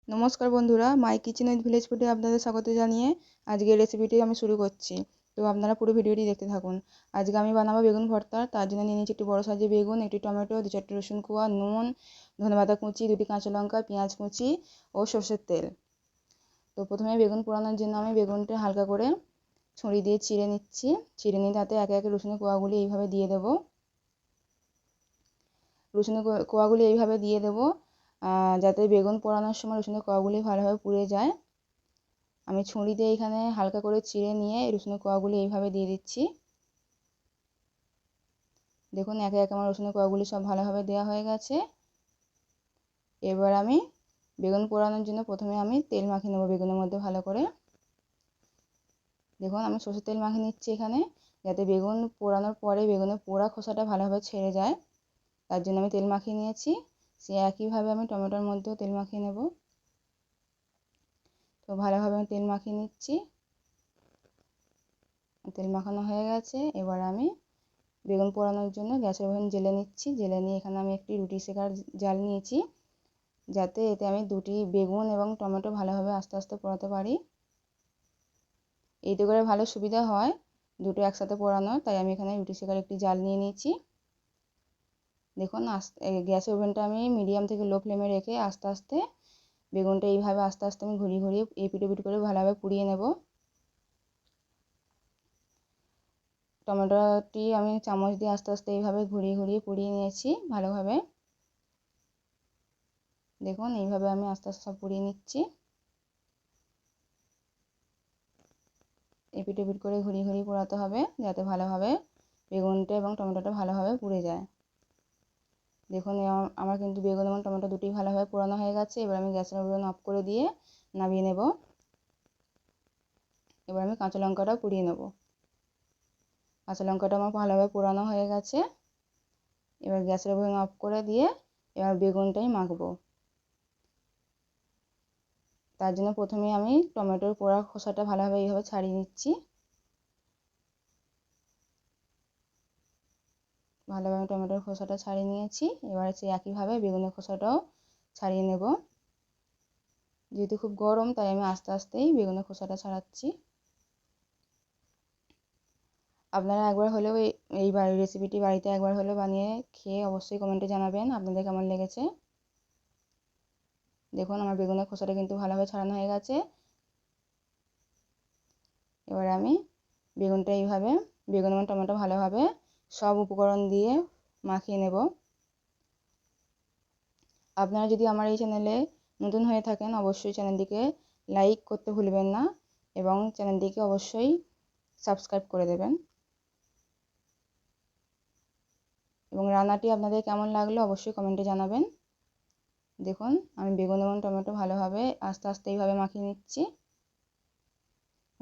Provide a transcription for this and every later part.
নমস্কার বন্ধুরা, মাই kitchen with village ফুডে আপনাদের স্বাগত জানিয়ে আজকের রেসিপিটি আমি শুরু করছি। তো আপনারা পুরো ভিডিওটি দেখতে থাকুন। আজকে আমি বানাবো বেগুন ভর্তা। তার জন্য নিয়ে নিয়েছি একটি বড় সাইজের বেগুন, একটি টমেটো, 2-4টে রসুন কোয়া, নুন, ধনেপাতা কুচি, 2টি কাঁচা লঙ্কা, পেঁয়াজ কুচি ও সর্ষের তেল। তো প্রথমে বেগুন পোড়ানোর জন্য আমি বেগুনটা হালকা করে ছুরি দিয়ে চিড়ে নিচ্ছি। চিড়ে নিয়ে তাতে একে একে রসুনের কোয়াগুলি এইভাবে দিয়ে দেবো। রসুনের কোয়াগুলি এইভাবে দিয়ে দেবো যাতে বেগুন পোড়ানোর সময় রসুনের কোয়াগুলি ভালোভাবে পুড়ে যায়। আমি ছুরি দিয়ে এখানে হালকা করে চিড়ে নিয়ে রসুনের কোয়াগুলি এইভাবে দিয়ে দিচ্ছি। দেখুন একে একে আমার রসুনের কোয়াগুলি সব ভালোভাবে দেওয়া হয়ে গেছে। এবার আমি বেগুন পোড়ানোর জন্য প্রথমে আমি তেল মাখিয়ে নেবো বেগুনের মধ্যে ভালো করে। দেখুন আমি সরষের তেল মাখিয়ে নিচ্ছি এখানে, যাতে বেগুন পোড়ানোর পরে বেগুনের পোড়া খোসাটা ভালোভাবে ছেড়ে যায়। তার জন্য আমি তেল মাখিয়ে নিয়েছি। সে একইভাবে আমি টমেটোর মধ্যেও তেল মাখিয়ে নেব। তো ভালোভাবে আমি তেল মাখিয়ে নিচ্ছি। তেল মাখানো হয়ে গেছে। এবার আমি বেগুন পোড়ানোর জন্য গ্যাসের ওভেন জ্বেলে নিচ্ছি। জ্বেলে নিয়ে এখানে আমি একটি রুটি সেকার জাল নিয়েছি, যাতে এতে আমি দুটি বেগুন এবং টমেটো ভালোভাবে আস্তে আস্তে পোড়াতে পারি। এইতে করে ভালো সুবিধা হয় দুটো একসাথে পোড়ানো, তাই আমি এখানে রুটি সেকার একটি জাল নিয়ে নিয়েছি। দেখুন গ্যাসের ওভেনটা আমি মিডিয়াম থেকে লো ফ্লেমে রেখে আস্তে আস্তে বেগুনটা এইভাবে আস্তে আস্তে আমি ঘুরিয়ে ঘুরিয়ে এপিট ওপিট করে ভালোভাবে পুড়িয়ে নেব। টমেটোটি আমি চামচ দিয়ে আস্তে আস্তে এইভাবে ঘুরিয়ে ঘুরিয়ে পুড়িয়ে নিয়েছি ভালোভাবে। দেখুন এইভাবে আমি আস্তে আস্তে সব পুড়িয়ে নিচ্ছি। এপিট ওপিট করে ঘুরিয়ে ঘুরিয়ে পোড়াতে হবে, যাতে ভালোভাবে বেগুনটা এবং টমেটোটা ভালোভাবে পুড়ে যায়। দেখুন আমার কিন্তু বেগুন এবং টমেটো দুটি ভালোভাবে পোড়ানো হয়ে গেছে। এবার আমি গ্যাসের ওভেন অফ করে দিয়ে নামিয়ে নেব। এবার আমি কাঁচা লঙ্কাটাও পুড়িয়ে নেব। কাঁচা লঙ্কাটা আমার ভালোভাবে পোড়ানো হয়ে গেছে। এবার গ্যাসের ওভেন অফ করে দিয়ে এবার বেগুনটাই মাখবো। তার জন্য প্রথমে আমি টমেটোর পোড়া খোসাটা ভালোভাবে এইভাবে ছাড়িয়ে নিচ্ছি। ভালোভাবে টমেটোর খোসাটা ছাড়িয়ে নিয়েছি। এবার সেই একইভাবে বেগুনের খোসাটাও ছাড়িয়ে নেব। যেহেতু খুব গরম, তাই আমি আস্তে আস্তেই বেগুনের খোসাটা ছাড়াচ্ছি। আপনারা একবার হলেও এই রেসিপিটি বাড়িতে একবার হলেও বানিয়ে খেয়ে অবশ্যই কমেন্টে জানাবেন আপনাদের কেমন লেগেছে। দেখুন আমার বেগুনের খোসাটা কিন্তু ভালোভাবে ছাড়ানো হয়ে গেছে। এবার আমি বেগুনটা এইভাবে বেগুন এবং টমেটো ভালোভাবে সব উপকরণ দিয়ে মাখিয়ে নেব। আপনারা যদি আমার এই চ্যানেলে নতুন হয়ে থাকেন অবশ্যই চ্যানেলটিকে লাইক করতে ভুলবেন না এবং চ্যানেলটিকে অবশ্যই সাবস্ক্রাইব করে দেবেন। এবং রান্নাটি আপনাদের কেমন লাগলো অবশ্যই কমেন্টে জানাবেন। দেখুন আমি বেগুন এবং টমেটো ভালোভাবে আস্তে আস্তে এইভাবে মাখিয়ে নিচ্ছি।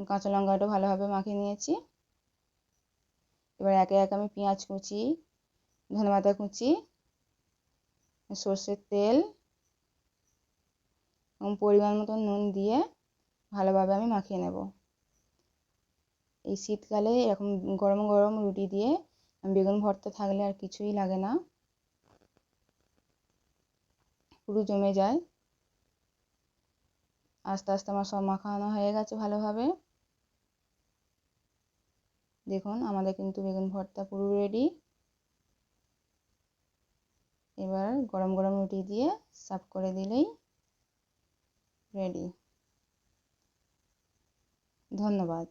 কাঁচা লঙ্কাটাও ভালোভাবে মাখিয়ে নিয়েছি। এবার একে একে আমি পেঁয়াজ কুচি, ধনেপাতা কুচি, সর্ষের তেল এবং পরিমাণ মতো নুন দিয়ে ভালোভাবে আমি মাখিয়ে নেব। এই শীতকালে এরকম গরম গরম রুটি দিয়ে বেগুন ভর্তা থাকলে আর কিছুই লাগে না, পুরো জমে যায়। আস্তে আস্তে আমার সব মাখানো হয়ে গেছে ভালোভাবে। দেখুন আমাদের কিন্তু বেগুন ভর্তা পুরো রেডি। এবার গরম গরম রুটি দিয়ে সার্ভ করে দিলেই রেডি। ধন্যবাদ।